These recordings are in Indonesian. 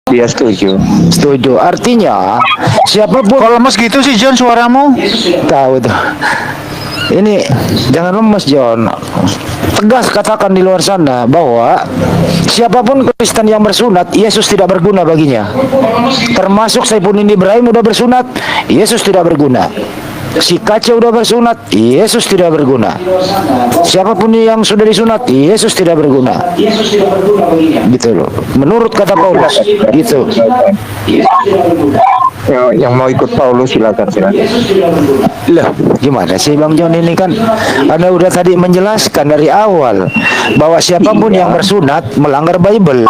Dia setuju. Setuju. Artinya siapapun Kalau lemes gitu sih John suaramu. tahu tuh. Ini jangan lemes John. Tegas katakan di luar sana bahwa siapapun Kristen yang bersunat, Yesus tidak berguna baginya. Termasuk Saifuddin Ibrahim udah bersunat, Yesus tidak berguna. Si Kaca udah bersunat, Yesus tidak berguna. Siapapun yang sudah disunat, Yesus tidak berguna. Gitu loh. Menurut kata Paulus, gitu. Yang mau ikut Paulus silakan. Lah, gimana sih Bang John ini kan Anda udah tadi menjelaskan dari awal bahwa siapapun yang bersunat melanggar Bible.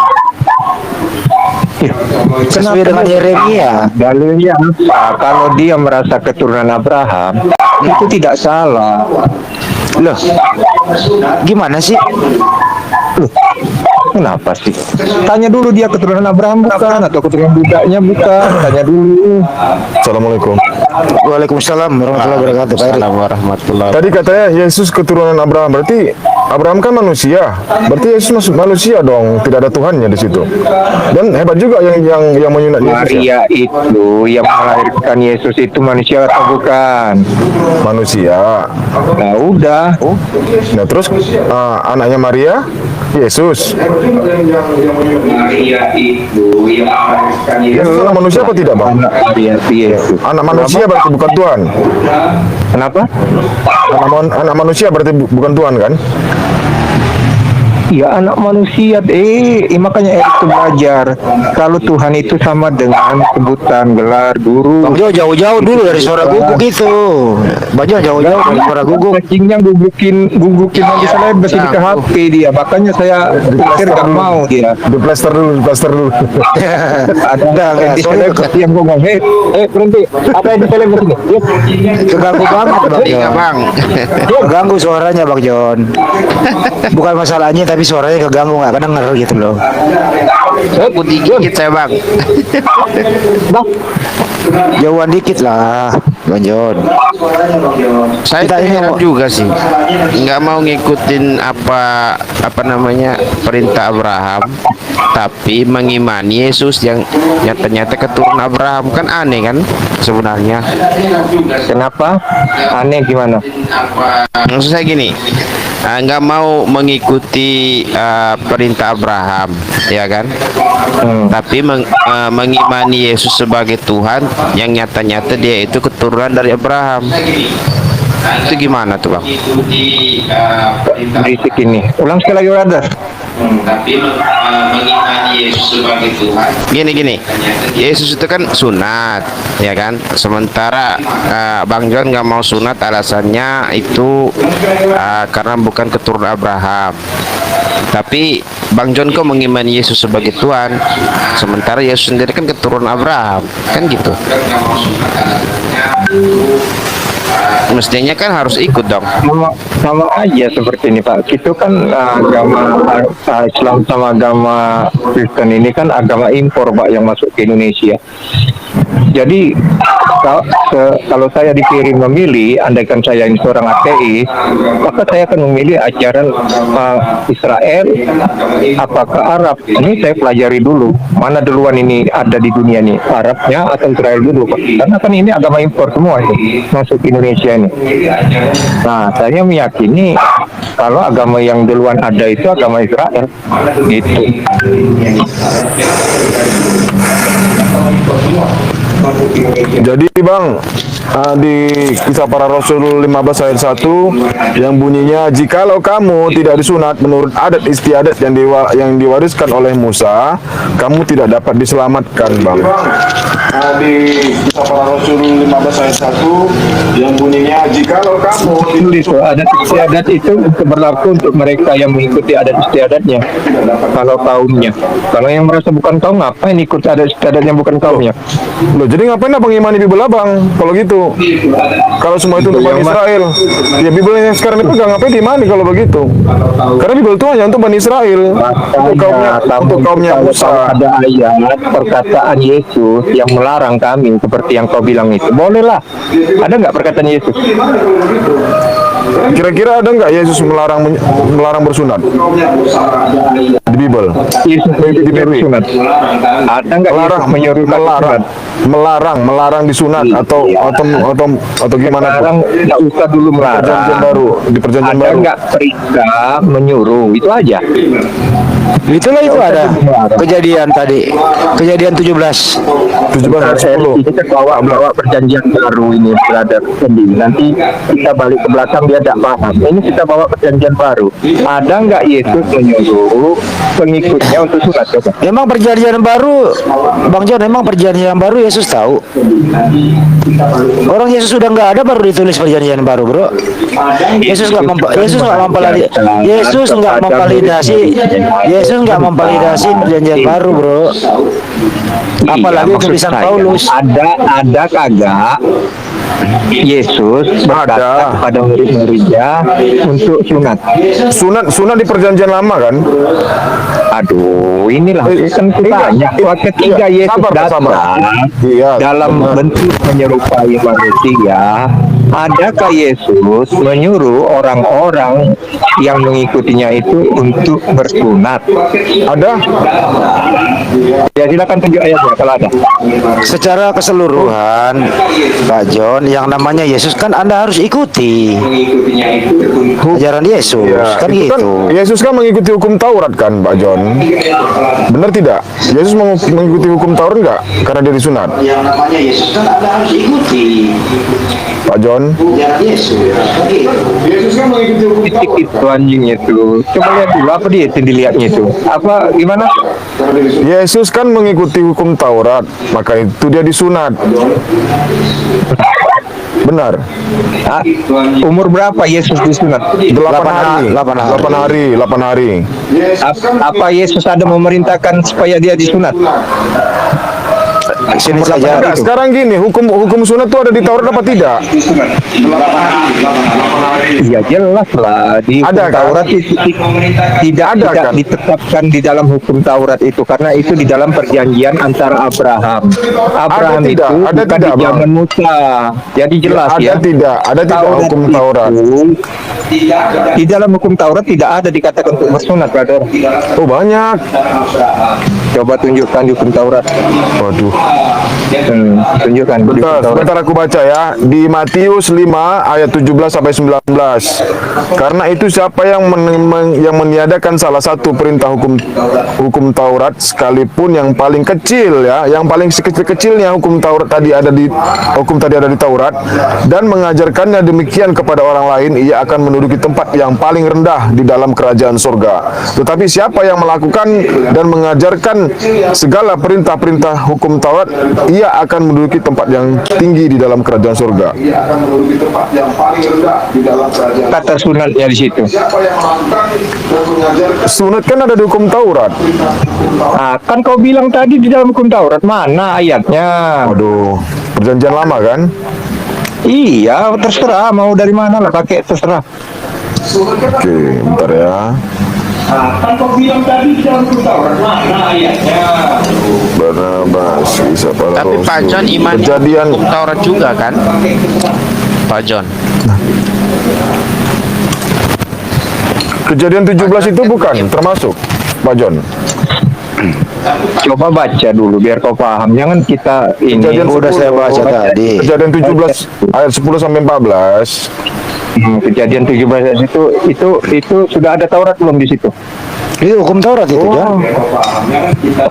Sesuai dengan Yeremia. Dalilnya apa? Kalau dia merasa keturunan Abraham, itu tidak salah. Loh, gimana sih? Loh, kenapa sih? Tanya dulu dia keturunan Abraham bukan atau keturunan budaknya bukan? Tanya dulu. Assalamualaikum. Waalaikumsalam warahmatullahi wabarakatuh. Pak Eri. Assalamualaikum warahmatullahi. Tadi katanya Yesus keturunan Abraham, berarti Abraham kan manusia, berarti Yesus manusia dong, tidak ada Tuhannya di situ. Dan hebat juga yang menyunat Yesus. Maria itu yang melahirkan Yesus itu manusia atau bukan? Manusia. Nah udah. Nah terus anaknya Maria, Yesus. Maria itu yang melahirkan Yesus anak manusia apa tidak, Bang? Yesus. Anak manusia berarti bukan Tuhan. Kenapa? Anak manusia berarti bukan Tuhan kan? Ya anak manusia, makanya Erik itu belajar kalau Tuhan itu sama dengan sebutan gelar guru. Bang Jo jauh-jauh dulu dari suara guguk itu. Bang Jo jauh-jauh dari suara guguk. Cacingnya gugukin lagi selebes ini ke HP dia, makanya saya pikir gak mau dia. Di plaster dulu. Enggak, soalnya Yang gue ngomong, berhenti, apa yang di selebes ini? keganggu banget Bang Iya Jon. Bang. Keganggu suaranya Bang Jon. Bukan masalahnya tapi suaranya keganggu, nggak kedenger gitu loh. Putih dikit saya Bang. Jauhan dikit lah Bang Jon. Saya Kita ini heran mau- juga sih, nggak mau ngikutin apa namanya perintah Abraham, tapi mengimani Yesus yang nyata-nyata keturunan Abraham, kan aneh kan sebenarnya. Kenapa? Aneh gimana? Maksud saya gini, nggak mau mengikuti perintah Abraham, ya kan? Tapi mengimani Yesus sebagai Tuhan yang nyata-nyata dia itu keturunan dari Abraham. Itu gimana tuh Bang? Berisik ini. Ulang sekali lagi, brother. Tapi mengimani Yesus sebagai Tuhan. Gini, Yesus itu kan sunat, ya kan? Sementara Bang John nggak mau sunat, alasannya itu karena bukan keturunan Abraham. Tapi Bang John kok mengimani Yesus sebagai Tuhan, sementara Yesus sendiri kan keturunan Abraham, kan gitu. Mestinya kan harus ikut dong. Sama aja seperti ini Pak. Itu kan agama Islam sama agama Kristen ini kan agama impor Pak yang masuk ke Indonesia. Jadi kalau saya dipilih memilih, andaikan saya ini seorang ateis, maka saya akan memilih ajaran Israel apakah Arab. Ini saya pelajari dulu, mana duluan ini ada di dunia ini, Arabnya atau Israel dulu Pak. Karena kan ini agama impor semua ini masuk ke Indonesia ini. Nah, saya meyakini kalau agama yang duluan ada itu agama Israel gitu. Jadi Bang, di Kisah Para Rasul 15 ayat 1 yang bunyinya, jikalau kamu tidak disunat menurut adat istiadat yang diwariskan oleh Musa, kamu tidak dapat diselamatkan, Bang. Di Kisah Para Rasul 15 ayat 1 yang bunyinya, jikalau kamu Itu adat istiadat itu berlaku untuk mereka yang mengikuti adat istiadatnya. Kalau kaumnya, kalau yang merasa bukan kaum, ngapain ikut adat istiadat yang bukan kaumnya? Loh, jadi ngapain abang imani Bible abang kalau gitu? Kalau semua itu untuk Bani Israel, ya Bible yang sekarang itu gak ngapain diimani kalau begitu? Karena Bible itu hanya untuk Bani Israel, untuk kaumnya Musa. Ada ayat perkataan Yesus yang melarang kami seperti yang kau bilang itu, bolehlah. Ada nggak perkataan Yesus? Kira-kira ada nggak Yesus melarang bersunat di Bible? Yesus menyuruh sunat. Ada nggak Yesus menyuruh melarang disunat atau gimana? Sekarang nggak usah dulu Perjanjian melarang. baru di perjanjian Ada baru. nggak perintah menyuruh, itu aja. Itulah itu ada kejadian tadi. Kejadian 17. 17 ayat 10. Kita bawa perjanjian baru ini, brother. Nanti kita balik ke belakang dia tidak paham. Ini kita bawa perjanjian baru. Ada nggak Yesus menyuruh pengikutnya untuk sunat? Coba. Emang perjanjian baru, Bang John, emang perjanjian baru Yesus tahu? Orang Yesus sudah nggak ada baru ditulis perjanjian baru, bro. Yesus nggak memvalidasi perjanjian baru, bro. Apalagi Iya, tulisan maksud saya, Paulus. Ada kagak Yesus berkata kepada murid-muridnya untuk Sunat di perjanjian lama kan? aduh inilah kan tanya ketika Yesus sabar. datang Iya, dalam benar. bentuk menyerupai manusia, adakah Yesus menyuruh orang-orang yang mengikutinya itu untuk bersunat? Ada? Ya silakan tunjuk ayatnya kalau ada. Secara keseluruhan, Pak John, yang namanya Yesus kan Anda harus ikuti ajaran Yesus, Ya, kan itu kan gitu. Yesus kan mengikuti hukum Taurat kan, Pak John? Benar tidak? Yesus mengikuti hukum Taurat nggak? Karena dia disunat. Yang namanya Yesus kan Anda harus ikuti Pak John? ajaran Yesus, kan gitu. Yesus kan mengikuti hukum Titik itu anjing itu. Coba lihat dulu apa dia itu dilihatnya itu. Apa gimana? Yesus kan mengikuti hukum Taurat, maka itu dia disunat. Benar. Ah, umur berapa Yesus disunat? 8 hari. 8 hari. Apa Yesus ada memerintahkan supaya dia disunat? Sini saja. Enggak, sekarang gini, hukum sunat itu ada di Taurat apa tidak? Iya jelas lah di hukum Ada kan? Taurat itu tidak kan? ditetapkan di dalam hukum Taurat itu karena itu di dalam perjanjian antara Abraham. Abraham Ada itu tidak? Ada bukan tidak, di Bang? zaman Musa. Jadi jelas ya. Ada tidak hukum Taurat? Di dalam hukum Taurat tidak ada dikatakan untuk bersunat, brother. Oh, banyak. Coba tunjukkan di hukum Taurat. Waduh. Tunjukkan di hukum Taurat. Sebentar aku baca ya. Di Matius 5 ayat 17 sampai 19. Karena itu siapa yang meniadakan salah satu perintah hukum Taurat sekalipun yang paling kecil ya, yang paling sekecil-kecilnya hukum tadi ada di Taurat dan mengajarkannya demikian kepada orang lain, ia akan menduduki tempat yang paling rendah di dalam kerajaan surga. Tetapi siapa yang melakukan dan mengajarkan segala perintah-perintah hukum Taurat, ia akan menduduki tempat yang tinggi di dalam kerajaan surga. Kata sunatnya di situ. Sunat kan ada di hukum Taurat. Nah, kan kau bilang tadi di dalam hukum Taurat mana ayatnya? Waduh, perjanjian lama kan? Iya, terserah mau dari mana lah pakai terserah. Oke, bentar ya. Kan kau bilang tadi di dalam hukum Taurat mana ayatnya? Barnabas, Isa para Tapi Pak Rasul. John iman Kejadian hukum Taurat juga kan? Pak John. Kejadian 17 itu bukan termasuk, Pak John. Coba baca dulu biar kau paham. Jangan kita ini. Kejadian Udah saya baca tadi. Kejadian 17 ayat 10 sampai 14. Kejadian 17 itu sudah ada Taurat belum di situ? Itu hukum Taurat itu, John.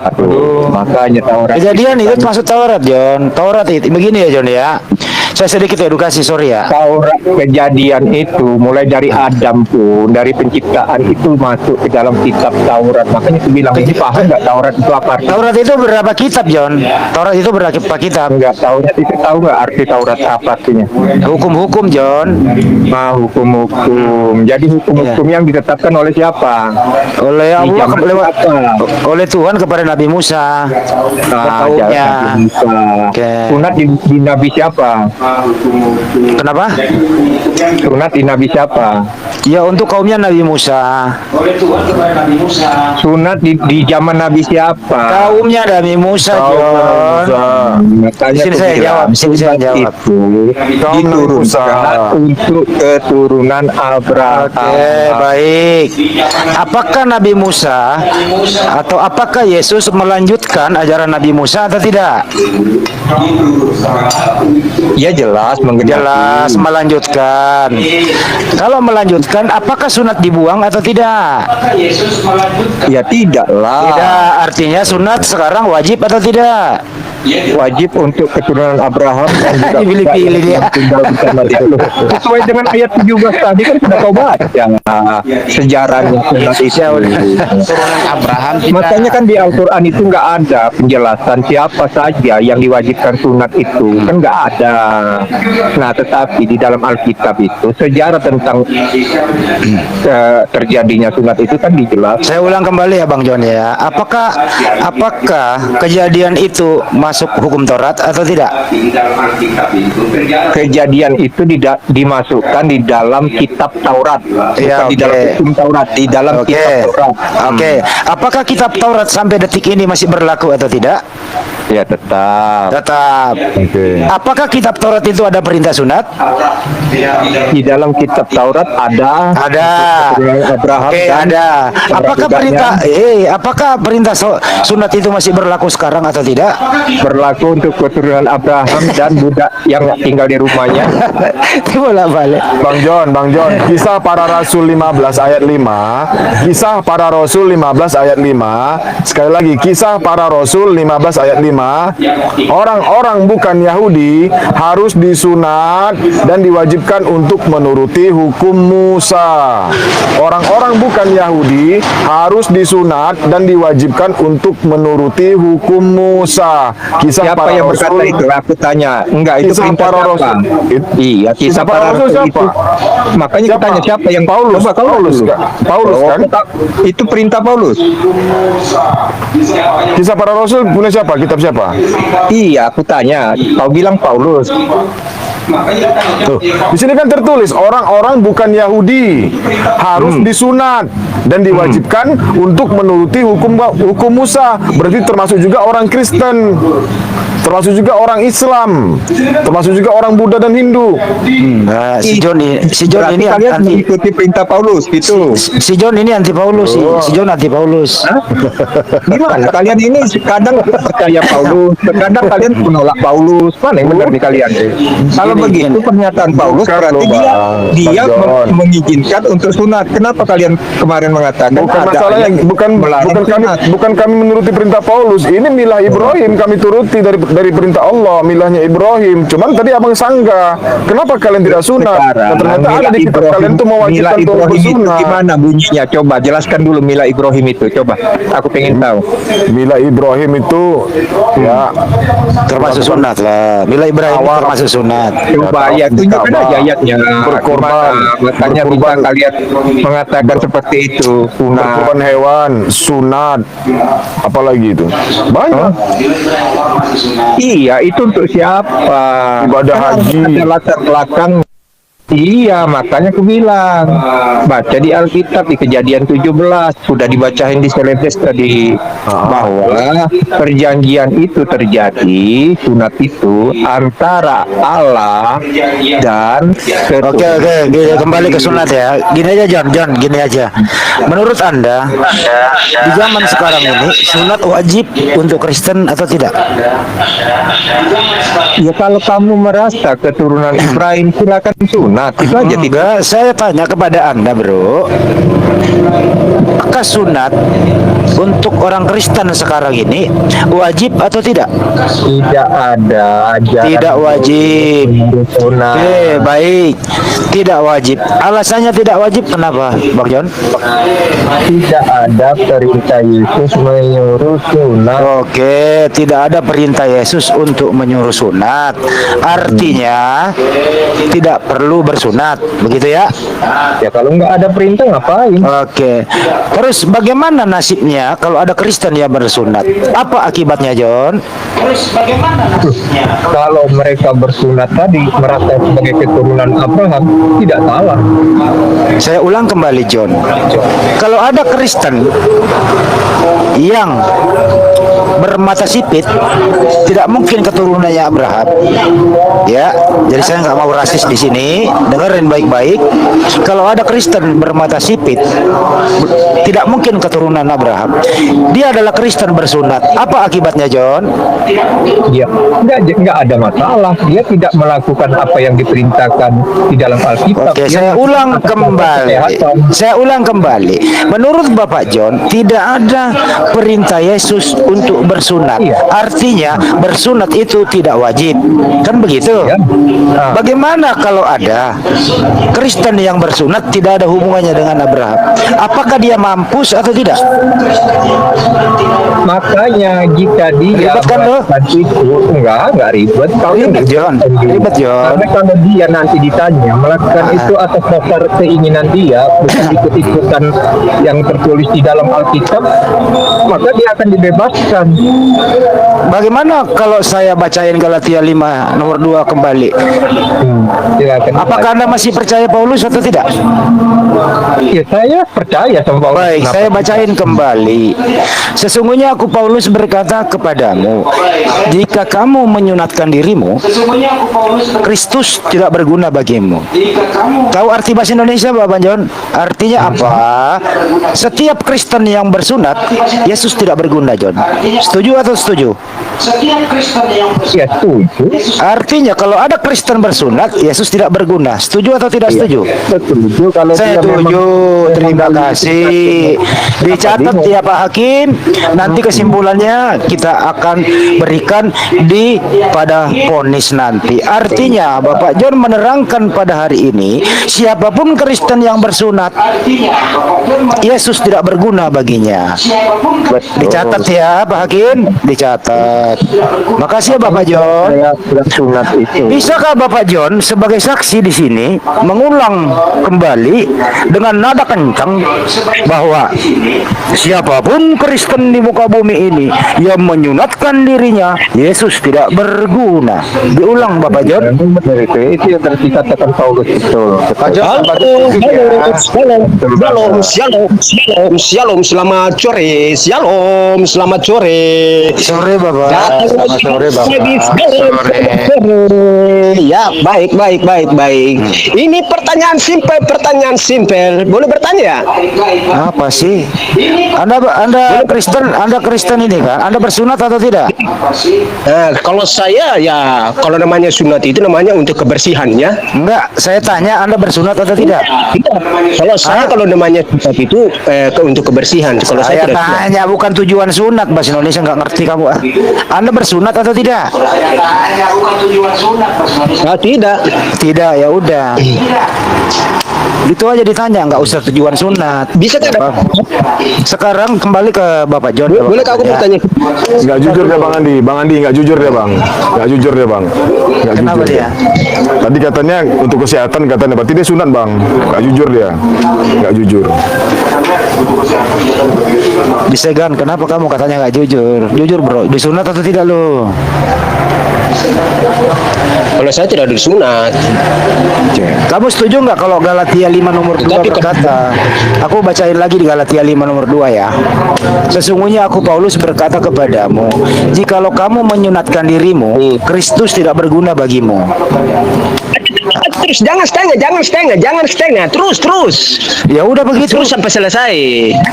Aduh, makanya Taurat. Kejadian itu termasuk Taurat, John. Taurat itu begini ya, John ya. Saya sedikit edukasi, sorry ya. Taurat kejadian itu mulai dari Adam pun dari penciptaan itu masuk ke dalam kitab Taurat. Makanya aku bilang ini paham nggak Taurat itu apa? Taurat itu berapa kitab, John? Taurat itu berapa kitab? Enggak Taurat itu tahu nggak arti Taurat apa artinya? Hukum-hukum, John. Nah, hukum-hukum. Jadi hukum-hukum yang ditetapkan oleh siapa? Oleh Allah, Di zaman apa? oleh Tuhan kepada Nabi Musa. Nah, Kaumnya. Nabi Musa. Oke. Sunat di Nabi siapa? Kenapa? Sunat di Nabi siapa? Ya untuk kaumnya Nabi Musa. Sunat di zaman Nabi siapa? Kaumnya Nabi Musa, John. Makanya Sini aku saya bilang, jawab, sini saya sunat jawab. itu Kaum Nabi Musa. diturunkan untuk keturunan Abraham. Oke, baik. Apakah Nabi Musa atau apakah Yesus melanjutkan ajaran Nabi Musa atau tidak? Ya jelas menggenapi. Jelas melanjutkan. Kalau melanjutkan, apakah sunat dibuang atau tidak? Ya tidaklah. Tidak, artinya sunat sekarang wajib atau tidak? Wajib untuk keturunan Abraham dan juga Pilih-pilih dia. yang tinggal bersama dia. Sesuai dengan ayat 17 tadi kan sudah kau baca sejarahnya sunat itu. Keturunan Abraham tidak. Makanya kan di Al-Quran itu nggak ada penjelasan siapa saja yang diwajibkan sunat itu, kan nggak ada. Nah, tetapi di dalam Alkitab itu sejarah tentang terjadinya sunat itu kan dijelaskan. Saya ulang kembali ya Bang John ya. Apakah kejadian itu masuk hukum Taurat atau tidak? Kejadian itu dimasukkan di dalam kitab Taurat, Ya, bukan di dalam oke. hukum Taurat, di dalam Oke. kitab Taurat. Oke. Apakah kitab Taurat sampai detik ini masih berlaku atau tidak? Ya tetap. Tetap. Oke. Apakah kitab Taurat itu ada perintah sunat? Di dalam kitab Taurat ada. Ada. Keturunan Abraham Oke, dan ada. Apakah budak-budaknya. apakah perintah sunat itu masih berlaku sekarang atau tidak? Berlaku untuk keturunan Abraham dan budak yang tinggal di rumahnya. Bolak-balik. Bang John, Kisah Para Rasul 15 ayat 5, Kisah Para Rasul 15 ayat 5, sekali lagi Kisah Para Rasul 15 ayat 5, orang-orang bukan Yahudi harus disunat dan diwajibkan untuk menuruti hukum Musa. Orang-orang bukan Yahudi harus disunat dan diwajibkan untuk menuruti hukum Musa. Kisah Siapa Para yang Rasul berkata itu? Aku tanya. Enggak, itu Kisah perintah Para siapa? Rasul. Iya, kisah para rasul siapa? itu. Makanya Siapa? kita tanya siapa yang Paulus. Coba kau Paulus dulu. kan? Paulus kan? Itu perintah Paulus. Kisah Para Rasul punya siapa? Kitab siapa? Iya, aku tanya. Kau bilang Paulus. Tuh, di sini kan tertulis orang-orang bukan Yahudi harus disunat dan diwajibkan untuk menuruti hukum Musa. Berarti termasuk juga orang Kristen, termasuk juga orang Islam, termasuk juga orang Buddha dan Hindu. Nah, si John Berarti ini kalian anti mengikuti perintah Paulus gitu. si John ini anti Paulus sih. Si John anti Paulus. Gimana? Kalian ini kadang percaya Paulus, kadang kalian menolak Paulus. Mana yang benar nih kalian? Kalau Gini, begitu pernyataan Paulus Bukan berarti loh, dia Bang John. mengizinkan untuk sunat. Kenapa kalian kemarin mengatakan Bukan ada masalahnya, ayat melarang sunat? bukan kami menuruti perintah Paulus. Ini milah Ibrahim kami turuti dari perintah Allah, milahnya Ibrahim. Cuman tadi abang sanggah, kenapa kalian tidak sunat? Dan ternyata ada di kitab kalian itu mewajibkan Mila untuk Ibrahim itu bersunat. gimana bunyinya? Coba jelaskan dulu Mila Ibrahim itu. Coba, aku pengen tahu. Mila Ibrahim itu ya Termasuk sunat lah. Mila Ibrahim itu termasuk sunat. Coba ya, tunjukkan aja ayatnya. Berkorban. Makanya bisa Berkorban. kalian mengatakan seperti itu. Sunat. berkorban hewan, sunat, apalagi itu banyak. Iya, itu untuk siapa? Ibadah Kan haji. ada latar belakang. Iya, makanya aku bilang baca di Alkitab di Kejadian 17 sudah dibacain di Selebes tadi bahwa perjanjian itu terjadi sunat itu antara Allah dan Oke, gini, kembali ke sunat ya. Gini aja John, gini aja. Menurut Anda di zaman sekarang ini sunat wajib untuk Kristen atau tidak? Ya kalau kamu merasa keturunan Ibrahim silakan sunat itu aja tidak. Enggak, saya tanya kepada Anda, Bro. Apakah sunat untuk orang Kristen sekarang ini wajib atau tidak? Tidak ada ajaran Tidak wajib. sunat. Oke, baik. Tidak wajib. Alasannya tidak wajib kenapa, Bang John? Tidak ada perintah Yesus menyuruh sunat. Oke, tidak ada perintah Yesus untuk menyuruh sunat. Artinya tidak perlu bersunat, begitu ya? Ya kalau nggak ada perintah ngapain? Oke. Terus bagaimana nasibnya kalau ada Kristen yang bersunat? Apa akibatnya, John? Terus bagaimana nasibnya? Kalau mereka bersunat tadi merasa sebagai keturunan Abraham, tidak salah. Saya ulang kembali John. Kalau ada Kristen yang bermata sipit, tidak mungkin keturunannya Abraham. Ya, jadi saya nggak mau rasis di sini. Dengerin baik-baik. Kalau ada Kristen bermata sipit, tidak mungkin keturunan Abraham. Dia adalah Kristen bersunat. Apa akibatnya, John? Ya, nggak ada masalah. Dia tidak melakukan apa yang diperintahkan di dalam Alkitab. Oke, saya ulang kembali. Saya ulang kembali. Menurut Bapak John, tidak ada perintah Yesus untuk bersunat. Artinya bersunat itu tidak wajib. Kan begitu? Ya. Nah. Bagaimana kalau ada Kristen yang bersunat tidak ada hubungannya dengan Abraham? Apakah dia mampus atau tidak? Makanya jika dia Ribet kan, lo? melakukan itu, enggak ribet. Kalau Ribet, dia John. Ribet, John. Karena kalau dia nanti ditanya melakukan itu atas dasar keinginan dia, bukan ikut-ikutan yang tertulis di dalam Alkitab, maka dia akan dibebaskan. Bagaimana kalau saya bacain Galatia 5 nomor 2 kembali? Dia akan Apakah Anda masih percaya Paulus atau tidak? Ya, saya percaya sama Paulus. Baik, Kenapa? saya bacain kembali. Sesungguhnya aku Paulus berkata kepadamu, jika kamu menyunatkan dirimu, Kristus tidak berguna bagimu. Tahu arti bahasa Indonesia, Bapak John? Artinya apa? Setiap Kristen yang bersunat, Yesus tidak berguna, John. Setuju atau setuju? Ya, setuju. Artinya kalau ada Kristen bersunat, Yesus tidak berguna. Setuju atau tidak setuju? Setuju kalau Saya dia memang- setuju. Terima memang kasih. Dicatat ya Pak Hakim. Nanti kesimpulannya kita akan berikan di pada vonis nanti. Artinya Bapak John menerangkan pada hari ini, siapapun Kristen yang bersunat, Yesus tidak berguna baginya. Dicatat ya Pak Hakim. Dicatat. Makasih ya Bapak John. saya bersunat itu. Bisakah Bapak John sebagai saksi di sini mengulang kembali dengan nada kencang bahwa siapapun Kristen di muka bumi ini yang menyunatkan dirinya, Yesus tidak berguna. Diulang Bapak John. Itu yang tadi dikatakan Paulus itu. Shalom, selamat sore, selamat sore. Sore Bapak. Selamat sore Bapak. Ya, baik. Ini pertanyaan simpel. Boleh bertanya ya? Apa sih? Anda Kristen ini kan? Anda bersunat atau tidak? Nah, kalau saya ya, kalau namanya sunat itu namanya untuk kebersihannya. Enggak, saya tanya Anda bersunat atau tidak? Kalau saya kalau namanya sunat itu untuk kebersihan. Kalau saya Saya tidak sunat. tanya bukan tujuan sunat, bahasa Indonesia nggak ngerti kamu. Anda bersunat atau tidak? Ah, tidak. Tidak, ya udah. Itu aja ditanya, nggak usah tujuan sunat. Bisa tidak? Sekarang kembali ke Bapak John. Boleh aku bertanya? Nggak jujur dia Bang Andi. Bang Andi nggak jujur dia Bang. Nggak jujur dia Bang. Nggak Kenapa jujur dia? Tadi katanya untuk kesehatan katanya. Berarti dia sunat Bang. Nggak jujur dia. Nggak jujur. Disegan, kenapa kamu katanya nggak jujur? Jujur bro, disunat atau tidak lo? Kalau saya tidak disunat. Kamu setuju nggak kalau Galatia 5 nomor 2 Tapi berkata, aku bacain lagi di Galatia 5 nomor 2 ya. Sesungguhnya aku Paulus berkata kepadamu, jikalau kamu menyunatkan dirimu, Kristus tidak berguna bagimu. Terus jangan setengah. Terus. Ya udah begitu. Terus sampai selesai.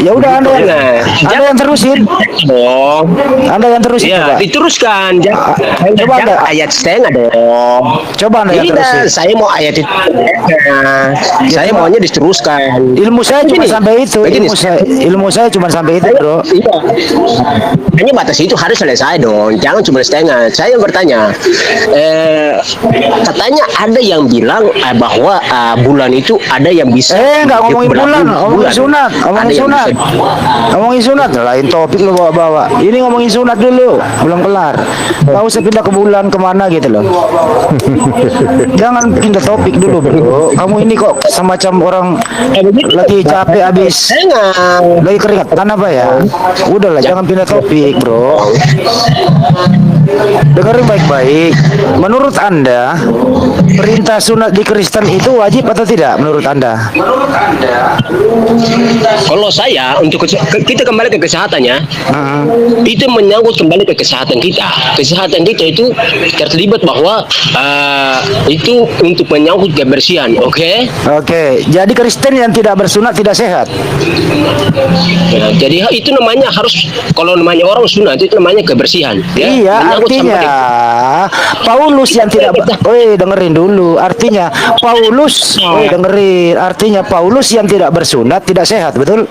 Ya udah Anda yang terusin. Dong. Anda yang terusin Ya, coba. diteruskan. Coba Jangan Anda. ayat setengah dong. Coba Anda yang Tidak, terusin. saya mau ayat itu. Saya maunya diteruskan. Ilmu saya cuma Begini, sampai itu. begini. Ilmu saya cuma sampai itu, bro. Iya. Hanya batas itu harus selesai dong. Jangan cuma setengah. Saya bertanya. Katanya ada yang bilang bilang bahwa bulan itu ada yang bisa Nggak ngomongin bulan, ngomongin sunat, Ada ngomongin yang sunat, bisa- ngomongin sunat. Lain topik lo bawa-bawa. Ini ngomongin sunat dulu, belum kelar. Nggak usah pindah ke bulan kemana gitu loh. Jangan pindah topik dulu bro. Kamu ini kok semacam orang lagi capek habis, Jangan. lagi keringetan apa ya? Udahlah, jangan pindah topik bro. Dengerin baik-baik. Menurut Anda, perintah sunat di Kristen itu wajib atau tidak menurut Anda? Kalau saya untuk kita kembali ke kesehatannya, itu menyangkut kembali ke kesehatan kita. Kesehatan kita itu terlibat bahwa itu untuk menyangkut kebersihan, oke? Oke, jadi Kristen yang tidak bersunat tidak sehat. Nah, jadi itu namanya harus, kalau namanya orang sunat itu namanya kebersihan. Ya? Iya, Menyangkut artinya Paulus yang tidak, dengerin dulu. Artinya Paulus, artinya Paulus yang tidak bersunat tidak sehat, betul?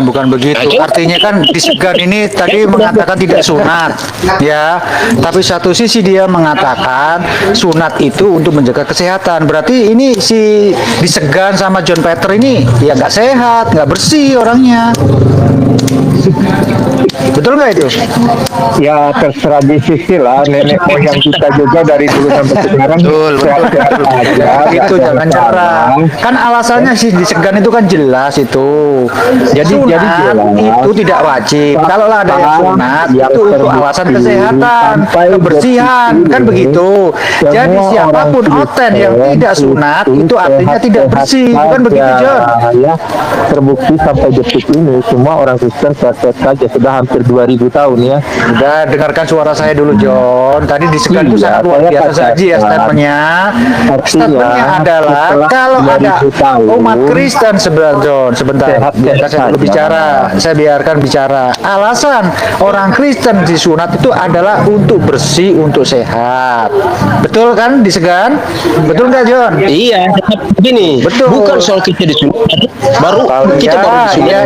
Bukan begitu. Artinya kan di segan ini tadi mengatakan tidak sunat, ya. Tapi satu sisi dia mengatakan sunat itu untuk menjaga kesehatan. Berarti ini si di segan sama John Peter ini ya nggak sehat, nggak bersih orangnya. Betul nggak itu? Ya terserah di sisi lah, nenek moyang kita juga dari dulu sampai sekarang sehat-sehat aja. Itu jangan nyerah. Kan alasannya sih di segan itu kan jelas itu. Jadi jelas. itu tidak wajib. Kalau ada yang sunat yang itu untuk terbukti alasan kesehatan, sampai kebersihan, detik kan ini, begitu. Jadi semua siapapun orang oten yang Kristen tidak sunat itu artinya sehat-sehat tidak bersih, kan begitu John? Ya, terbukti sampai detik ini semua orang Kristen sehat-sehat saja sudah hampir 2000 tahun ya. Udah dengarkan suara saya dulu John. Tadi di segan itu Iya, sangat luar saya biasa katakan. saja ya statementnya. Statementnya adalah setelah kalau ada 2000 tahun, umat Kristen sebentar, biarkan saya dulu saja. bicara. Saya biarkan bicara. Alasan orang Kristen disunat itu adalah untuk bersih, untuk sehat. Betul kan di segan? Betul nggak John? Iya, begini. Betul. Bukan soal kita disunat, baru kita baru disunat. Iya.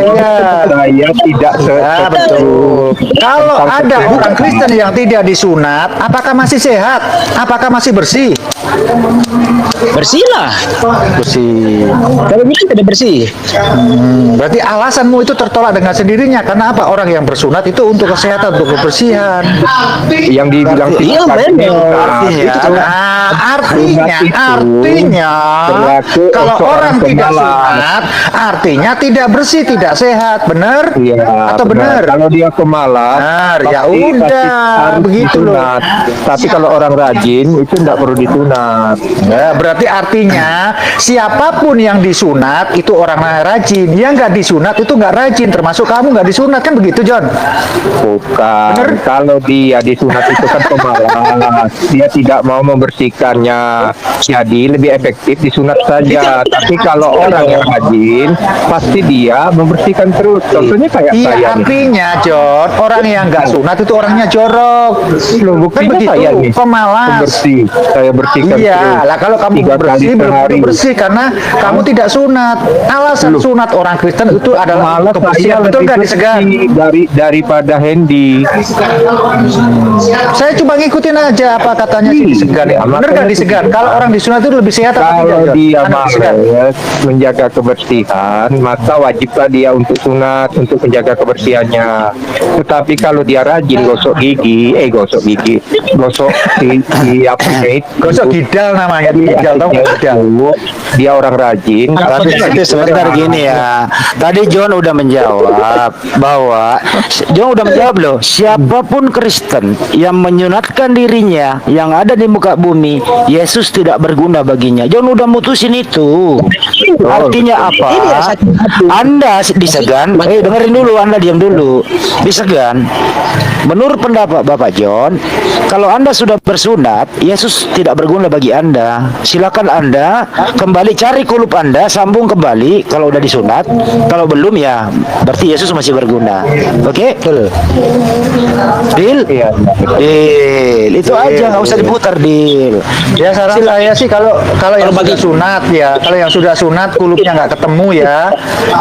Saya tidak Ya, betul. Kalau ada orang Kristen yang tidak disunat, apakah masih sehat? Apakah masih bersih? Bersihlah. Bersih. Kalau kita tidak bersih, Berarti alasanmu itu tertolak dengan sendirinya. Karena apa? Orang yang bersunat itu untuk kesehatan, untuk kebersihan. yang dibilang Iya, tidak memang. Artinya, berlaku kalau untuk orang orang tidak pemalas. sunat, artinya tidak bersih, tidak sehat, benar? Iya, Atau benar? Kalau dia pemalas, Benar, ya pasti udah, harus begitu loh. disunat. Tapi kalau orang rajin itu tidak perlu disunat. Ya, berarti artinya siapapun yang disunat itu orang rajin. Yang nggak disunat itu nggak rajin. Termasuk kamu nggak disunat kan begitu John? Bukan. Kalau dia disunat itu kan pemalas. Dia tidak mau membersihkannya. Jadi lebih efektif disunat saja. Tapi kalau orang yang rajin, pasti dia membersihkan terus. Contohnya kayak Iya, saya nih. artinya John, orang yang nggak sunat itu orangnya jorok. Loh, Kan buktinya begitu, saya nih. pemalas. Bersih. Saya bersihkan Iya, terus. lah kalau kamu 3 kali bersih, belum sehari. tentu bersih karena kamu tidak sunat. Alasan sunat orang Kristen itu adalah Malah untuk saya kebersihan. Betul lebih nggak disegan? bersih daripada Hendy. Saya cuma ngikutin aja apa katanya sih disegan ya. Bener nggak disegan? Kalau orang disunat itu lebih sehat atau tidak? Kalau John? dia Anak disegan. males menjaga kebersihan, maka wajiblah dia untuk sunat untuk menjaga kebersihannya. Tetapi kalau dia rajin gosok gigi, gosok apa itu? Gosok gidal namanya, gidal tau nggak gidal? Dia orang rajin. Tapi sebentar gini ya. Tadi John udah menjawab bahwa loh, siapapun Kristen yang menyunatkan dirinya yang ada di muka bumi, Yesus tidak berguna baginya. John udah mutusin itu. Artinya apa? Anda disegan, dengerin dulu, Anda diam dulu. Disegan. Menurut pendapat Bapak John, kalau Anda sudah bersunat, Yesus tidak berguna bagi Anda. Silakan Anda kembali cari kulup Anda, sambung kembali kalau udah disunat. Kalau belum ya berarti Yesus masih berguna. Oke? Deal? Iya. Deal. Itu aja, nggak usah diputar, deal. Ya saran saya sih kalau yang sudah sunat ya, kalau yang sudah sunat kulupnya nggak ketemu ya,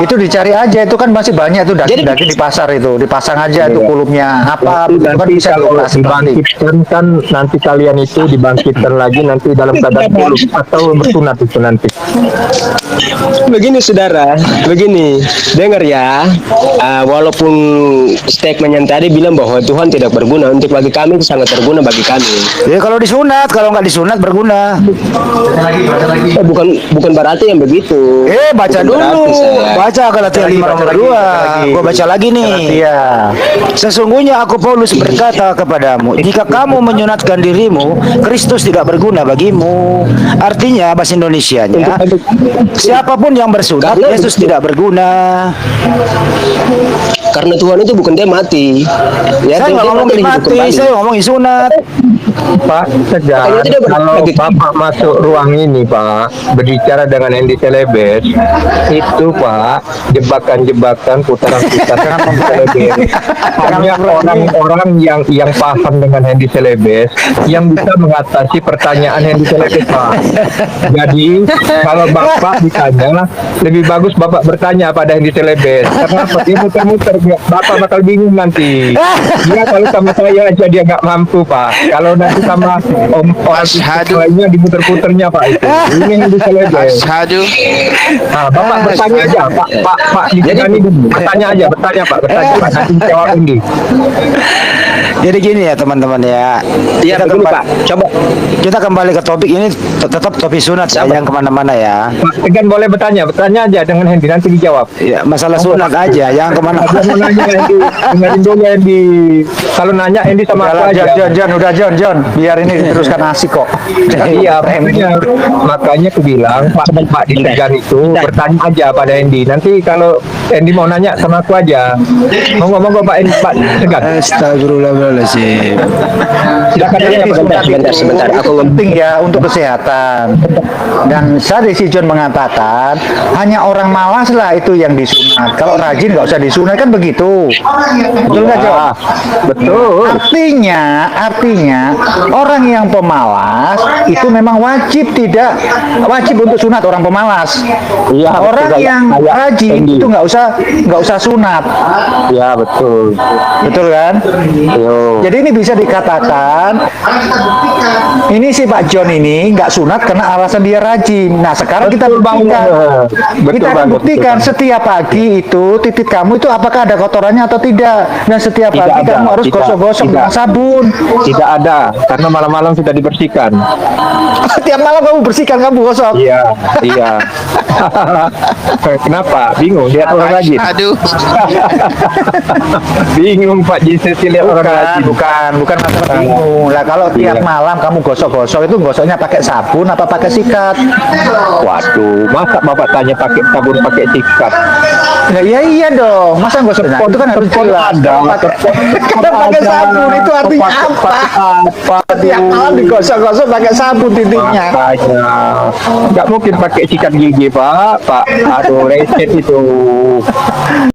itu dicari aja, itu kan masih banyak itu daging-daging di pasar itu, dipasang aja itu kulumnya apa, itu kan Nanti bisa kalau dioperasi plastik. dibangkitkan kan nanti kalian itu dibangkitkan lagi nanti dalam keadaan pulus atau bersunat itu nanti. Begini saudara, begini, dengar ya. Walaupun statement yang tadi bilang bahwa Tuhan tidak berguna, untuk bagi kami itu sangat berguna bagi kami. Ya kalau disunat, kalau nggak disunat berguna. Bukan berarti yang begitu. Baca Bukan dulu. berarti saya. Baca Galatia 5 nomor 2. Gua baca lagi nih. Iya. Sesungguhnya aku Paulus berkata kepadamu, jika kamu menyunatkan dirimu, Kristus tidak berguna bagimu. Artinya bahasa Indonesianya, siapapun yang bersunat, Karena Yesus tidak berguna. Karena Tuhan itu bukan dia mati. Ya, Saya nggak dia ngomongin hidup mati, kembali. saya ngomongin sunat. Pak Segan, Makanya tidak kalau bagi- Bapak masuk ruang ini Pak, berbicara dengan Hendy Celebes, itu Pak, jebakan-jebakan, putaran-putaran Hendy Celebes. Hanya orang-orang yang paham dengan Hendy Celebes, yang bisa mengatasi pertanyaan Hendy Celebes Pak. Jadi, kalau Bapak ditanya, lebih bagus Bapak bertanya pada Hendy Celebes. Karena dia muter-muter, Bapak bakal bingung nanti. Dia kalau sama saya aja dia nggak mampu Pak. Kalau nanti sama orang Asyhadu. lainnya diputer-puternya Pak itu. Ini yang bisa lebih. Asyhadu. Nah, Bapak bertanya aja, Pak Jadi bertanya aja, bertanya Pak, nanti jawab ini. Jadi gini ya teman-teman ya. Iya, begini Pak. Coba Kita kembali ke topik ini, tetap topik sunat ya, yang kemana-mana ya. Pak Tegan boleh bertanya aja dengan Hendy nanti dijawab. Ya, masalah sunat aja, yang Dia kemana-mana. mau nanya Hendy, dengerin dulu Hendy. Kalau nanya Hendy sama aku aja. John, biar ini diteruskan asik kok. Iya, makanya aku bilang Pak di Tegan itu bertanya aja pada Hendy. Nanti kalau Hendy mau nanya sama aku aja. Monggo Pak Tegan. Astagfirullahaladzim. Silakan Jadi aja Pak. sebentar. Aku penting ya untuk kesehatan. Dan tadi si John mengatakan hanya orang malas lah itu yang disunat. Kalau rajin nggak usah disunat kan begitu. Betul nggak John? Betul. Artinya orang yang pemalas itu memang wajib untuk sunat orang pemalas. Iya, Orang betul, yang kayak rajin Hendy. itu nggak usah sunat. Ya betul. Betul kan? Yo. Jadi ini bisa dikatakan ini si Pak John ini nggak sunat karena alasan dia rajin. Nah sekarang kita Betul banget. buktikan, Betul kita akan banget, buktikan betul setiap pagi itu titik kamu itu apakah ada kotorannya atau tidak. Dan setiap Tidak pagi ada, kamu harus tidak, gosok-gosok tidak. dengan sabun. Tidak ada, karena malam-malam sudah dibersihkan. Tiap malam kamu bersihkan, kamu gosok. Iya. Kenapa? Bingung lihat orang rajin. Aduh. Bingung Pak Jesus lihat orang rajin. Bukan masalah bingung. Lah kalau tiap Iya. malam kamu gosok-gosok itu gosoknya pakai sabun apa pakai sikat? Waduh, masa Bapak tanya pakai sabun pakai sikat? Nah, iya dong. Masa gosok itu kan harus jelas. ada. Kalau pakai sabun itu artinya apa? Apa? Tiap malam digosok-gosok pakai sabun titiknya. Makanya nggak mungkin pakai sikat gigi Pak. Aduh, recet itu.